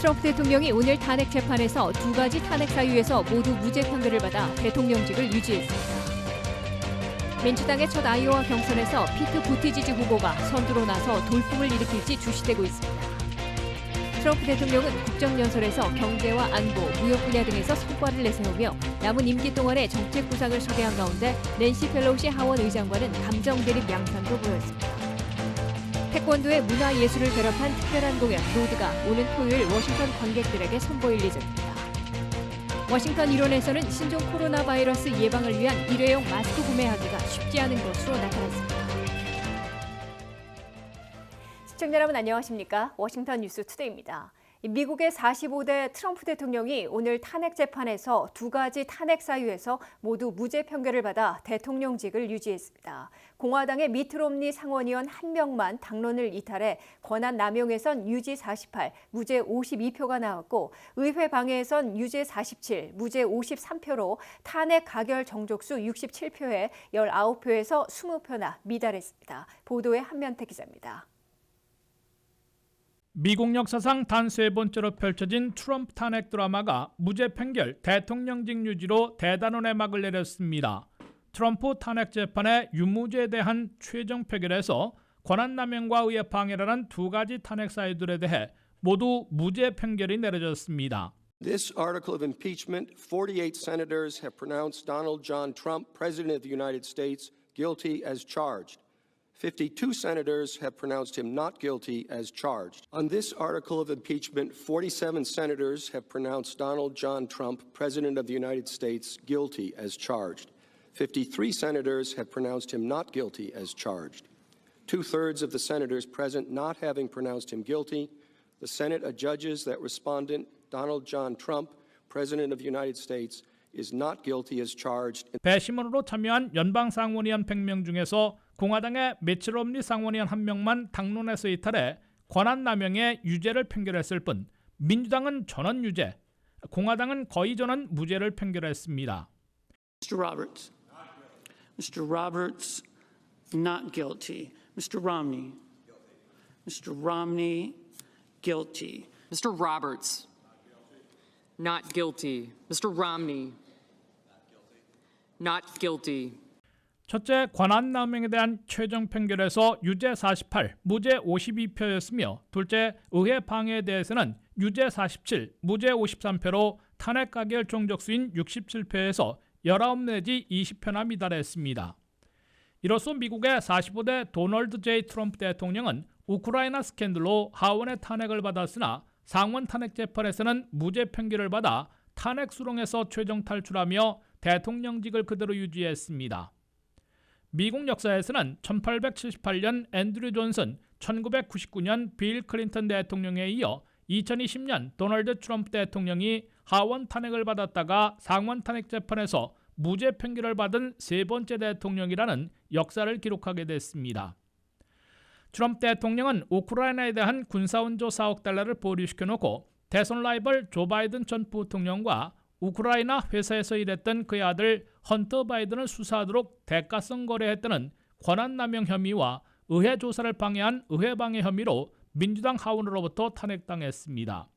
트럼프 대통령이 오늘 탄핵 재판에서 두 가지 탄핵 사유에서 모두 무죄 판결을 받아 대통령직을 유지했습니다. 민주당의 첫 아이오와 경선에서 피트 부티지지 후보가 선두로 나서 돌풍을 일으킬지 주시되고 있습니다. 트럼프 대통령은 국정연설에서 경제와 안보, 무역 분야 등에서 성과를 내세우며 남은 임기 동안의 정책 구상을 소개한 가운데 낸시 펠로시 하원 의장과는 감정 대립 양상도 보였습니다. 태권도의 문화예술을 결합한 특별한 공연 로드가 오는 토요일 워싱턴 관객들에게 선보일 예정입니다. 워싱턴 일원에서는 신종 코로나 바이러스 예방을 위한 일회용 마스크 구매하기가 쉽지 않은 것으로 나타났습니다. 시청자 여러분 안녕하십니까? 워싱턴 뉴스 투데이입니다. 미국의 45대 트럼프 대통령이 오늘 탄핵 재판에서 두 가지 탄핵 사유에서 모두 무죄 판결을 받아 대통령직을 유지했습니다. 공화당의 미트 롬니 상원의원 한 명만 당론을 이탈해 권한 남용에선 유죄 48, 무죄 52표가 나왔고 의회 방해에선 유죄 47, 무죄 53표로 탄핵 가결 정족수 67표에 19표에서 20표나 미달했습니다. 보도에 한면태 기자입니다. 미국 역사상 단 세 번째로 펼쳐진 트럼프 탄핵 드라마가 무죄 판결, 대통령직 유지로 대단원의 막을 내렸습니다. 트럼프 탄핵 재판의 유무죄에 대한 최종 표결에서 권한남용과 의회 방해라는 두 가지 탄핵 사유들에 대해 모두 무죄 판결이 내려졌습니다. This article of impeachment, 48 senators have pronounced Donald John Trump, President of the United States, guilty as charged. 52 senators have pronounced him not guilty as charged. On this article of impeachment, 47 senators have pronounced Donald John Trump, President of the United States, guilty as charged. 53 senators have pronounced him not guilty as charged. Two-thirds of the senators present not having pronounced him guilty, the Senate adjudges that respondent Donald John Trump, President of the United States, is not guilty as charged. 배심원으로 참여한 연방 상원의원 100명 중에서 공화당의 미트 롬니 상원의원 한 명만 당론에서 이탈해 권한남용의 유죄를 판결했을 뿐 민주당은 전원 유죄, 공화당은 거의 전원 무죄를 판결했습니다. Mr. Roberts. Mr. Roberts, not guilty. Mr. Romney. Mr. Romney, guilty. Mr. Roberts, not guilty. Mr. Romney, not guilty. 첫째, 권한남용에 대한 최종 판결에서 유죄 48, 무죄 52표였으며 둘째, 의회 방해에 대해서는 유죄 47, 무죄 53표로 탄핵 가결 종족수인 67표에서 19 내지 20표나 미달했습니다. 이로써 미국의 45대 도널드 J. 트럼프 대통령은 우크라이나 스캔들로 하원의 탄핵을 받았으나 상원 탄핵 재판에서는 무죄 판결을 받아 탄핵 수렁에서 최종 탈출하며 대통령직을 그대로 유지했습니다. 미국 역사에서는 1878년 앤드류 존슨, 1999년 빌 클린턴 대통령에 이어 2020년 도널드 트럼프 대통령이 하원 탄핵을 받았다가 상원 탄핵 재판에서 무죄 판결을 받은 세 번째 대통령이라는 역사를 기록하게 됐습니다. 트럼프 대통령은 우크라이나에 대한 군사원조 4억 달러를 보류시켜놓고 대선 라이벌 조 바이든 전 부통령과 우크라이나 회사에서 일했던 그의 아들 헌터 바이든을 수사하도록 대가성 거래했다는 권한남용 혐의와 의회 조사를 방해한 의회 방해 혐의로 민주당 하원으로부터 탄핵당했습니다.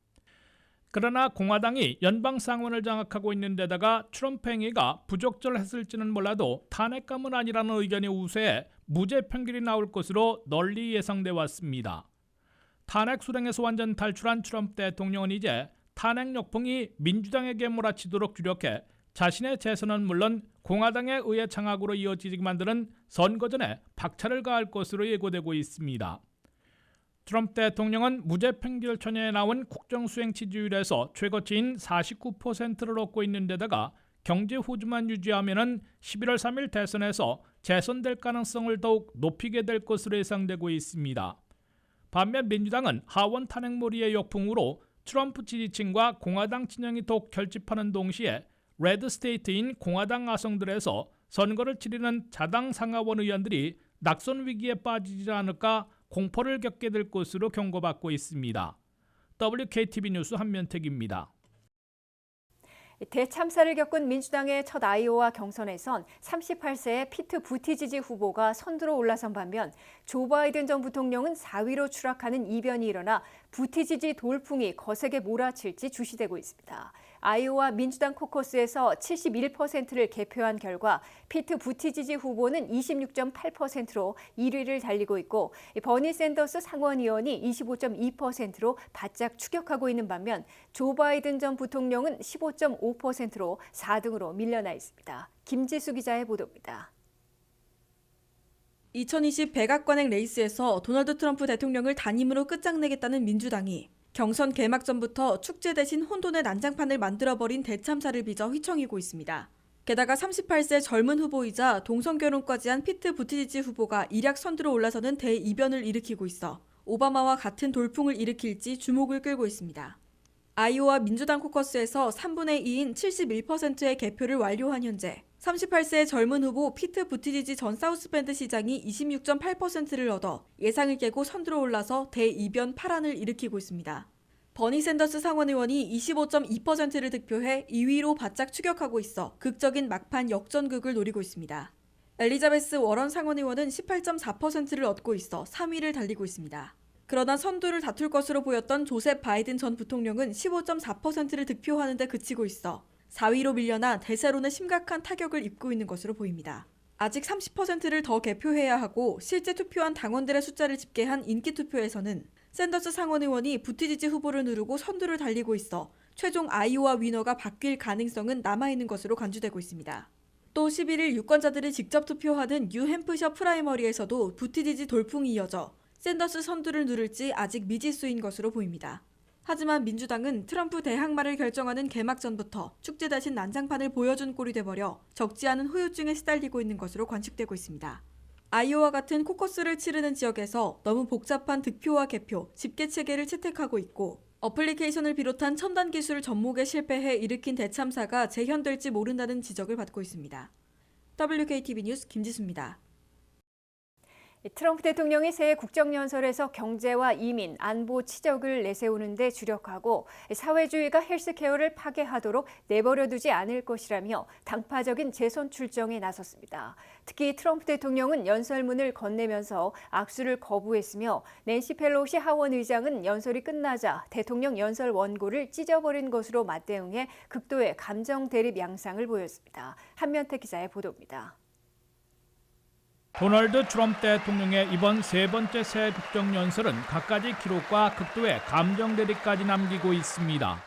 그러나 공화당이 연방 상원을 장악하고 있는 데다가 트럼프 행위가 부적절했을지는 몰라도 탄핵감은 아니라는 의견이 우세해 무죄 판결이 나올 것으로 널리 예상돼 왔습니다. 탄핵 수렁에서 완전 탈출한 트럼프 대통령은 이제 탄핵 역풍이 민주당에게 몰아치도록 유력해 자신의 재선은 물론 공화당의 의회 장악으로 이어지게 만드는 선거 전에 박차를 가할 것으로 예고되고 있습니다. 트럼프 대통령은 무죄 판결 전에 나온 국정수행 지지율에서 최고치인 49%를 얻고 있는 데다가 경제 호주만 유지하면 11월 3일 대선에서 재선될 가능성을 더욱 높이게 될 것으로 예상되고 있습니다. 반면 민주당은 하원 탄핵몰이의 역풍으로 트럼프 지지층과 공화당 진영이 더욱 결집하는 동시에 레드 스테이트인 공화당 아성들에서 선거를 치르는 자당 상하원 의원들이 낙선 위기에 빠지지 않을까 공포를 겪게 될 것으로 경고받고 있습니다. WKTV 뉴스 한면택입니다. 대참사를 겪은 민주당의 첫 아이오와 경선에선 38세의 피트 부티지지 후보가 선두로 올라선 반면 조 바이든 전 부통령은 4위로 추락하는 이변이 일어나 부티지지 돌풍이 거세게 몰아칠지 주시되고 있습니다. 아이오와 민주당 코커스에서 71%를 개표한 결과 피트 부티지지 후보는 26.8%로 1위를 달리고 있고 버니 샌더스 상원의원이 25.2%로 바짝 추격하고 있는 반면 조 바이든 전 부통령은 15.5%로 4등으로 밀려나 있습니다. 김지수 기자의 보도입니다. 2020 백악관행 레이스에서 도널드 트럼프 대통령을 단임으로 끝장내겠다는 민주당이 경선 개막 전부터 축제 대신 혼돈의 난장판을 만들어버린 대참사를 빚어 휘청이고 있습니다. 게다가 38세 젊은 후보이자 동성결혼까지 한 피트 부티지지 후보가 일약 선두로 올라서는 대이변을 일으키고 있어 오바마와 같은 돌풍을 일으킬지 주목을 끌고 있습니다. 아이오와 민주당 코커스에서 3분의 2인 71%의 개표를 완료한 현재 38세의 젊은 후보 피트 부티지지 전 사우스밴드 시장이 26.8%를 얻어 예상을 깨고 선두로 올라서 대이변 파란을 일으키고 있습니다. 버니 샌더스 상원의원이 25.2%를 득표해 2위로 바짝 추격하고 있어 극적인 막판 역전극을 노리고 있습니다. 엘리자베스 워런 상원의원은 18.4%를 얻고 있어 3위를 달리고 있습니다. 그러나 선두를 다툴 것으로 보였던 조셉 바이든 전 부통령은 15.4%를 득표하는 데 그치고 있어 4위로 밀려나 대세론에 심각한 타격을 입고 있는 것으로 보입니다. 아직 30%를 더 개표해야 하고 실제 투표한 당원들의 숫자를 집계한 인기투표에서는 샌더스 상원의원이 부티지지 후보를 누르고 선두를 달리고 있어 최종 아이오와 위너가 바뀔 가능성은 남아있는 것으로 간주되고 있습니다. 또 11일 유권자들이 직접 투표하는 뉴햄프셔 프라이머리에서도 부티지지 돌풍이 이어져 샌더스 선두를 누를지 아직 미지수인 것으로 보입니다. 하지만 민주당은 트럼프 대항마를 결정하는 개막 전부터 축제 대신 난장판을 보여준 꼴이 돼버려 적지 않은 후유증에 시달리고 있는 것으로 관측되고 있습니다. 아이오와 같은 코커스를 치르는 지역에서 너무 복잡한 득표와 개표, 집계 체계를 채택하고 있고 어플리케이션을 비롯한 첨단 기술 접목에 실패해 일으킨 대참사가 재현될지 모른다는 지적을 받고 있습니다. WKTV 뉴스 김지수입니다. 트럼프 대통령이 새해 국정연설에서 경제와 이민, 안보 치적을 내세우는 데 주력하고 사회주의가 헬스케어를 파괴하도록 내버려두지 않을 것이라며 당파적인 재선 출정에 나섰습니다. 특히 트럼프 대통령은 연설문을 건네면서 악수를 거부했으며 낸시 펠로시 하원 의장은 연설이 끝나자 대통령 연설 원고를 찢어버린 것으로 맞대응해 극도의 감정 대립 양상을 보였습니다. 한면태 기자의 보도입니다. 도널드 트럼프 대통령의 이번 세 번째 새 국정연설은 갖가지 기록과 극도의 감정 대립까지 남기고 있습니다.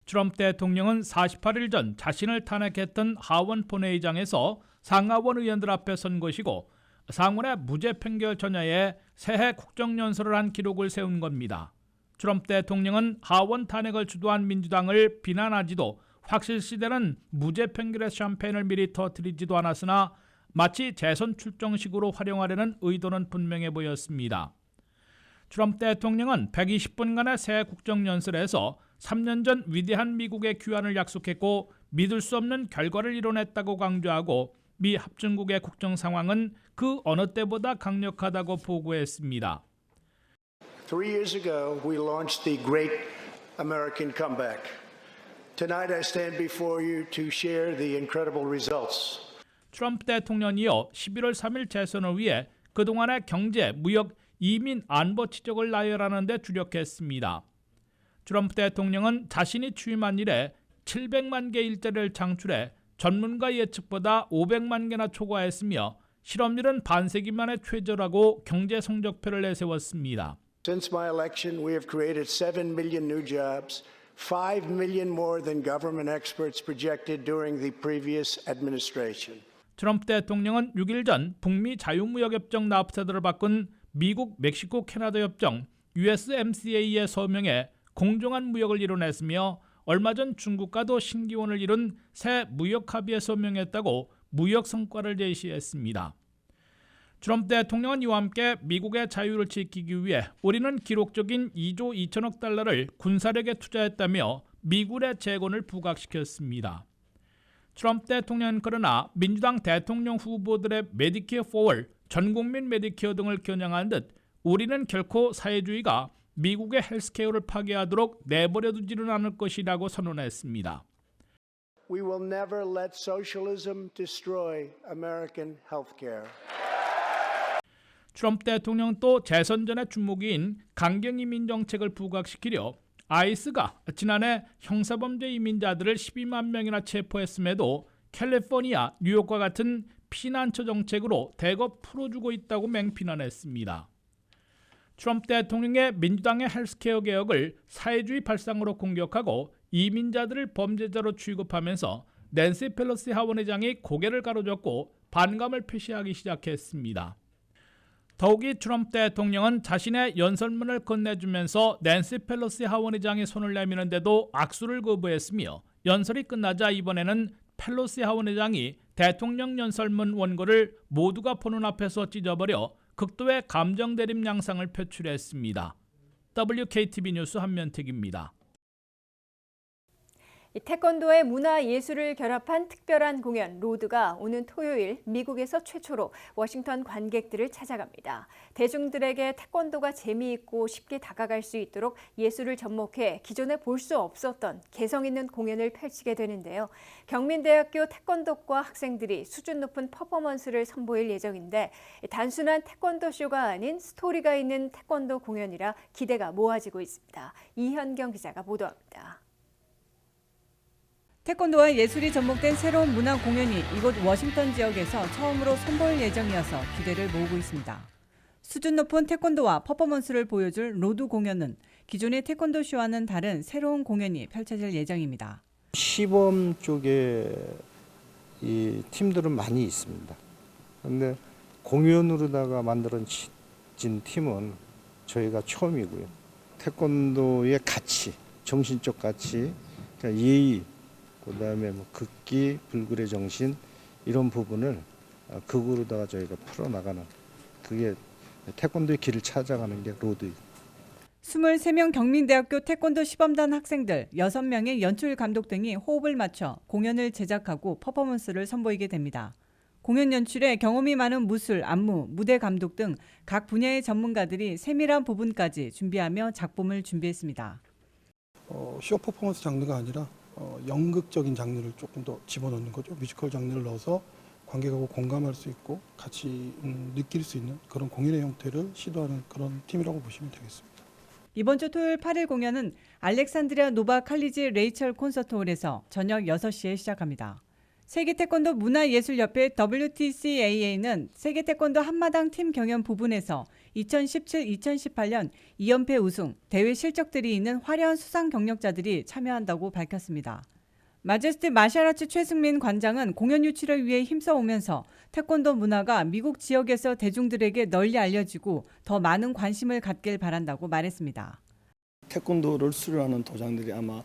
트럼프 대통령은 48일 전 자신을 탄핵했던 하원 본회의장에서 상하원 의원들 앞에 선 것이고 상원의 무죄 판결 전야에 새해 국정연설을 한 기록을 세운 겁니다. 트럼프 대통령은 하원 탄핵을 주도한 민주당을 비난하지도 확실시되는 무죄 판결의 샴페인을 미리 터뜨리지도 않았으나 마치 재선 출정식으로 활용하려는 의도는 분명해 보였습니다. 트럼프 대통령은 120분간의 새 국정연설에서 3년 전 위대한 미국의 귀환을 약속했고 믿을 수 없는 결과를 이뤄냈다고 강조하고 미 합중국의 국정 상황은 그 어느 때보다 강력하다고 보고했습니다. 3 years ago, we launched the Great American Comeback. Tonight, I stand before you to share the incredible results. 트럼프 대통령이요 11월 3일 재선을 위해 그동안의 경제, 무역, 이민, 안보 치적을 나열하는 데 주력했습니다. 트럼프 대통령은 자신이 취임한 이래 700만 개 일자리를 창출해 전문가 예측보다 500만 개나 초과했으며 실업률은 반세기 만에 최저라고 경제 성적표를 내세웠습니다. Since my election, we have created 7 million new jobs, 5 million more than government experts projected during the previous administration. 트럼프 대통령은 6일 전 북미 자유무역협정 납세자를 바꾼 미국, 멕시코, 캐나다 협정 USMCA에 서명해 공정한 무역을 이뤄냈으며 얼마 전 중국과도 신기원을 이룬 새 무역 합의에 서명했다고 무역 성과를 제시했습니다. 트럼프 대통령은 이와 함께 미국의 자유를 지키기 위해 우리는 기록적인 2조 2천억 달러를 군사력에 투자했다며 미군의 재건을 부각시켰습니다. 트럼프 대통령은 그러나 민주당 대통령 후보들의 메디케어 포월, 전국민 메디케어 등을 겨냥한 듯 우리는 결코 사회주의가 미국의 헬스케어를 파괴하도록 내버려두지는 않을 것이라고 선언했습니다. We will never let socialism destroy American healthcare. 트럼프 대통령 또 재선 전의 주목인 강경 이민 정책을 부각시키려 ICE가 지난해 형사범죄 이민자들을 12만 명이나 체포했음에도 캘리포니아, 뉴욕과 같은 피난처 정책으로 대거 풀어주고 있다고 맹비난했습니다. 트럼프 대통령의 민주당의 헬스케어 개혁을 사회주의 발상으로 공격하고 이민자들을 범죄자로 취급하면서 낸시 펠로시 하원의장이 고개를 가로젓고 반감을 표시하기 시작했습니다. 더욱이 트럼프 대통령은 자신의 연설문을 건네주면서 낸시 펠로시 하원의장이 손을 내미는데도 악수를 거부했으며 연설이 끝나자 이번에는 펠로시 하원의장이 대통령 연설문 원고를 모두가 보는 앞에서 찢어버려 극도의 감정 대립 양상을 표출했습니다. WKTV 뉴스 한면택입니다. 태권도의 문화 예술을 결합한 특별한 공연 로드가 오는 토요일 미국에서 최초로 워싱턴 관객들을 찾아갑니다. 대중들에게 태권도가 재미있고 쉽게 다가갈 수 있도록 예술을 접목해 기존에 볼 수 없었던 개성 있는 공연을 펼치게 되는데요. 경민대학교 태권도과 학생들이 수준 높은 퍼포먼스를 선보일 예정인데 단순한 태권도 쇼가 아닌 스토리가 있는 태권도 공연이라 기대가 모아지고 있습니다. 이현경 기자가 보도합니다. 태권도와 예술이 접목된 새로운 문화 공연이 이곳 워싱턴 지역에서 처음으로 선보일 예정이어서 기대를 모으고 있습니다. 수준 높은 태권도와 퍼포먼스를 보여줄 로드 공연은 기존의 태권도 쇼와는 다른 새로운 공연이 펼쳐질 예정입니다. 시범 쪽에 이 팀들은 많이 있습니다. 그런데 공연으로다가 만들어진 팀은 저희가 처음이고요. 태권도의 가치, 정신적 가치, 그러니까 예의, 그다음에 뭐 극기, 불굴의 정신 이런 부분을 극으로다가 저희가 풀어나가는 그게 태권도의 길을 찾아가는 게 로드입니다. 23명 경민대학교 태권도 시범단 학생들 6명의 연출 감독 등이 호흡을 맞춰 공연을 제작하고 퍼포먼스를 선보이게 됩니다. 공연 연출에 경험이 많은 무술, 안무, 무대 감독 등 각 분야의 전문가들이 세밀한 부분까지 준비하며 작품을 준비했습니다. 쇼 퍼포먼스 장르가 아니라 연극적인 장르를 조금 더 집어넣는 거죠. 뮤지컬 장르를 넣어서 관객하고 공감할 수 있고 같이 느낄 수 있는 그런 공연의 형태를 시도하는 그런 팀이라고 보시면 되겠습니다. 이번 주 토요일 8일 공연은 알렉산드리아 노바 칼리지 레이첼 콘서트홀에서 저녁 6시에 시작합니다. 세계태권도 문화예술협회 WTCAA는 세계태권도 한마당 팀 경연 부분에서 2017-2018년 2연패 우승, 대회 실적들이 있는 화려한 수상 경력자들이 참여한다고 밝혔습니다. 마제스티 마샬아츠 최승민 관장은 공연 유치를 위해 힘써오면서 태권도 문화가 미국 지역에서 대중들에게 널리 알려지고 더 많은 관심을 갖길 바란다고 말했습니다. 태권도를 수료하는 도장들이 아마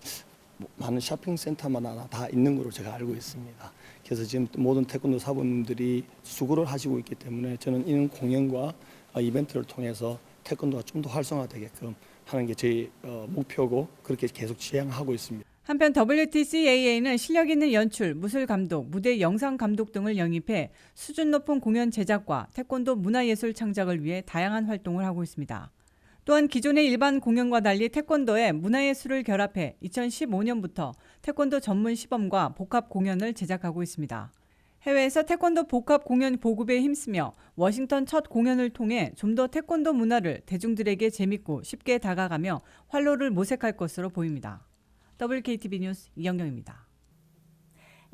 많은 쇼핑센터마다 다 있는 걸로 제가 알고 있습니다. 그래서 지금 모든 태권도 사범들이 수고를 하시고 있기 때문에 저는 이런 공연과 이벤트를 통해서 태권도가 좀 더 활성화되게끔 하는 게 제 목표고 그렇게 계속 지향하고 있습니다. 한편 WTCAA는 실력 있는 연출, 무술 감독, 무대 영상 감독 등을 영입해 수준 높은 공연 제작과 태권도 문화예술 창작을 위해 다양한 활동을 하고 있습니다. 또한 기존의 일반 공연과 달리 태권도에 문화예술을 결합해 2015년부터 태권도 전문 시범과 복합 공연을 제작하고 있습니다. 해외에서 태권도 복합 공연 보급에 힘쓰며 워싱턴 첫 공연을 통해 좀 더 태권도 문화를 대중들에게 재밌고 쉽게 다가가며 활로를 모색할 것으로 보입니다. WKTV 뉴스 이영경입니다.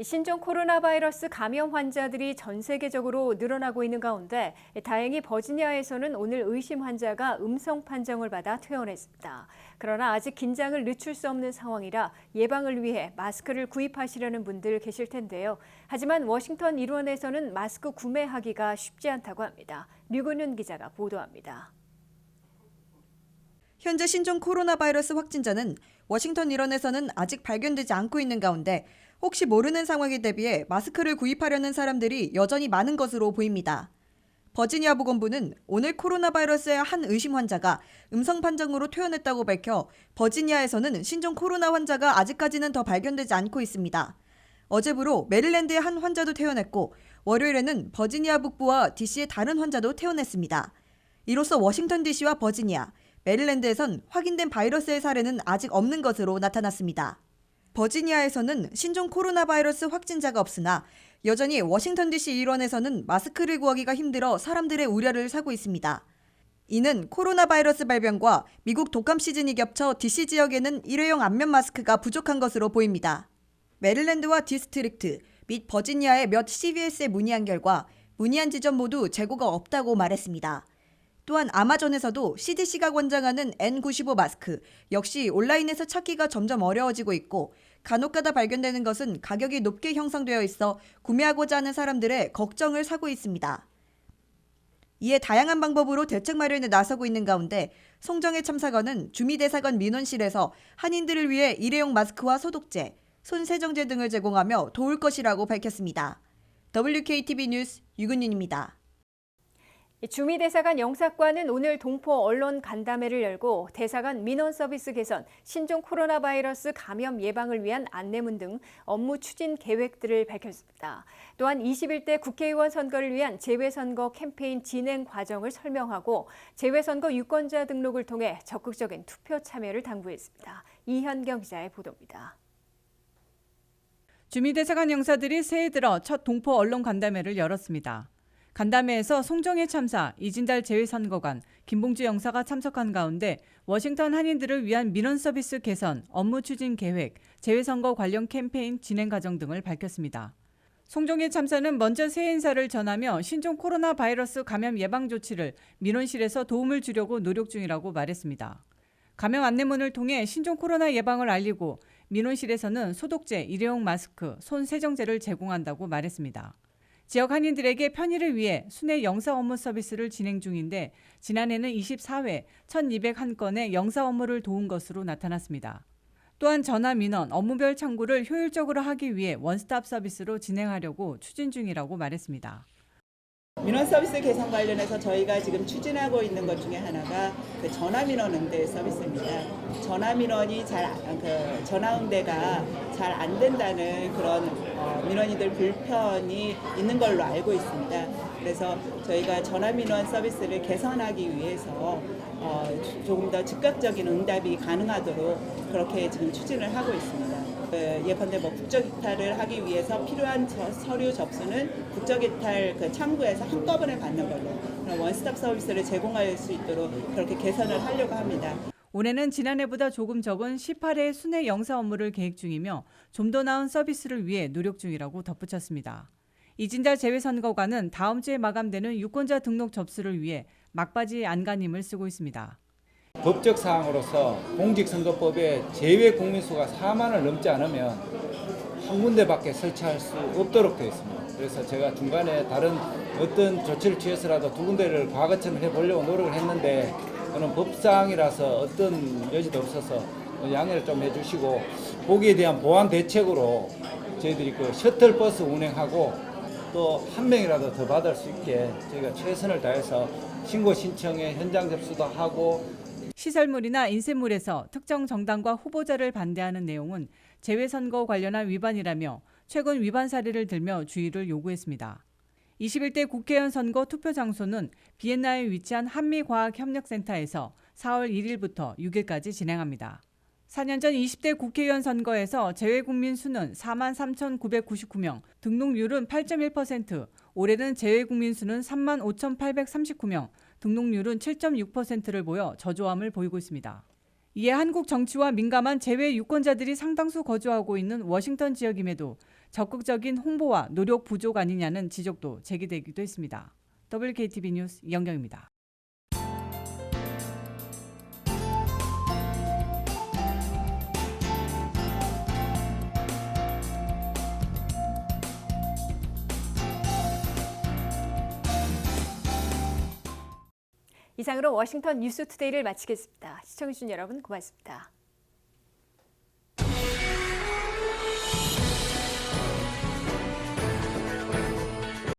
신종 코로나 바이러스 감염 환자들이 전 세계적으로 늘어나고 있는 가운데 다행히 버지니아에서는 오늘 의심 환자가 음성 판정을 받아 퇴원했습니다. 그러나 아직 긴장을 늦출 수 없는 상황이라 예방을 위해 마스크를 구입하시려는 분들 계실 텐데요. 하지만 워싱턴 일원에서는 마스크 구매하기가 쉽지 않다고 합니다. 류근윤 기자가 보도합니다. 현재 신종 코로나 바이러스 확진자는 워싱턴 일원에서는 아직 발견되지 않고 있는 가운데 혹시 모르는 상황에 대비해 마스크를 구입하려는 사람들이 여전히 많은 것으로 보입니다. 버지니아 보건부는 오늘 코로나 바이러스의 한 의심 환자가 음성 판정으로 퇴원했다고 밝혀 버지니아에서는 신종 코로나 환자가 아직까지는 더 발견되지 않고 있습니다. 어제부로 메릴랜드의 한 환자도 퇴원했고 월요일에는 버지니아 북부와 DC의 다른 환자도 퇴원했습니다. 이로써 워싱턴 DC와 버지니아, 메릴랜드에선 확인된 바이러스의 사례는 아직 없는 것으로 나타났습니다. 버지니아에서는 신종 코로나 바이러스 확진자가 없으나 여전히 워싱턴 DC 일원에서는 마스크를 구하기가 힘들어 사람들의 우려를 사고 있습니다. 이는 코로나 바이러스 발병과 미국 독감 시즌이 겹쳐 DC 지역에는 일회용 안면 마스크가 부족한 것으로 보입니다. 메릴랜드와 디스트릭트 및 버지니아의 몇 CVS에 문의한 결과 문의한 지점 모두 재고가 없다고 말했습니다. 또한 아마존에서도 CDC가 권장하는 N95 마스크 역시 온라인에서 찾기가 점점 어려워지고 있고 간혹가다 발견되는 것은 가격이 높게 형성되어 있어 구매하고자 하는 사람들의 걱정을 사고 있습니다. 이에 다양한 방법으로 대책 마련에 나서고 있는 가운데 송정혜 참사관은 주미대사관 민원실에서 한인들을 위해 일회용 마스크와 소독제, 손 세정제 등을 제공하며 도울 것이라고 밝혔습니다. WKTV 뉴스 유근윤입니다. 주미대사관 영사관은 오늘 동포 언론 간담회를 열고 대사관 민원 서비스 개선, 신종 코로나 바이러스 감염 예방을 위한 안내문 등 업무 추진 계획들을 밝혔습니다. 또한 21대 국회의원 선거를 위한 재외선거 캠페인 진행 과정을 설명하고 재외선거 유권자 등록을 통해 적극적인 투표 참여를 당부했습니다. 이현경 기자의 보도입니다. 주미대사관 영사들이 새해 들어 첫 동포 언론 간담회를 열었습니다. 간담회에서 송정혜 참사, 이진달 재외선거관, 김봉주 영사가 참석한 가운데 워싱턴 한인들을 위한 민원 서비스 개선, 업무 추진 계획, 재외선거 관련 캠페인 진행 과정 등을 밝혔습니다. 송정혜 참사는 먼저 새해 인사를 전하며 신종 코로나 바이러스 감염 예방 조치를 민원실에서 도움을 주려고 노력 중이라고 말했습니다. 감염 안내문을 통해 신종 코로나 예방을 알리고 민원실에서는 소독제, 일회용 마스크, 손 세정제를 제공한다고 말했습니다. 지역 한인들에게 편의를 위해 순회 영사 업무 서비스를 진행 중인데 지난해는 24회 1,201건의 영사 업무를 도운 것으로 나타났습니다. 또한 전화 민원, 업무별 창구를 효율적으로 하기 위해 원스톱 서비스로 진행하려고 추진 중이라고 말했습니다. 민원 서비스 개선 관련해서 저희가 지금 추진하고 있는 것 중에 하나가 그 전화 민원 응대 서비스입니다. 전화 민원이 전화 응대가 잘 안 된다는 그런 민원인들 불편이 있는 걸로 알고 있습니다. 그래서 저희가 전화 민원 서비스를 개선하기 위해서 조금 더 즉각적인 응답이 가능하도록 그렇게 지금 추진을 하고 있습니다. 예컨대 국적이탈을 하기 위해서 필요한 서류 접수는 국적이탈 창구에서 한꺼번에 받는 걸로 그런 원스톱 서비스를 제공할 수 있도록 그렇게 개선을 하려고 합니다. 올해는 지난해보다 조금 적은 18회 순회 영사 업무를 계획 중이며 좀 더 나은 서비스를 위해 노력 중이라고 덧붙였습니다. 이진달 재외선거관은 다음 주에 마감되는 유권자 등록 접수를 위해 막바지 안간힘을 쓰고 있습니다. 법적 사항으로서 공직선거법에 제외 국민수가 4만을 넘지 않으면 한 군데밖에 설치할 수 없도록 되어 있습니다. 그래서 제가 중간에 다른 어떤 조치를 취해서라도 두 군데를 과거처럼 해보려고 노력을 했는데 그는 법상이라서 어떤 여지도 없어서 양해를 좀 해주시고 거기에 대한 보완 대책으로 저희들이 그 셔틀버스 운행하고 또 한 명이라도 더 받을 수 있게 저희가 최선을 다해서 신고 신청에 현장 접수도 하고 시설물이나 인쇄물에서 특정 정당과 후보자를 반대하는 내용은 재외선거 관련한 위반이라며 최근 위반 사례를 들며 주의를 요구했습니다. 21대 국회의원 선거 투표 장소는 비엔나에 위치한 한미과학협력센터에서 4월 1일부터 6일까지 진행합니다. 4년 전 20대 국회의원 선거에서 재외국민 수는 43,999명, 등록률은 8.1%, 올해는 재외국민 수는 35,839명, 등록률은 7.6%를 보여 저조함을 보이고 있습니다. 이에 한국 정치와 민감한 재외 유권자들이 상당수 거주하고 있는 워싱턴 지역임에도 적극적인 홍보와 노력 부족 아니냐는 지적도 제기되기도 했습니다. WKTV 뉴스 이영경입니다. 이상으로 워싱턴 뉴스투데이를 마치겠습니다. 시청해주신 여러분 고맙습니다.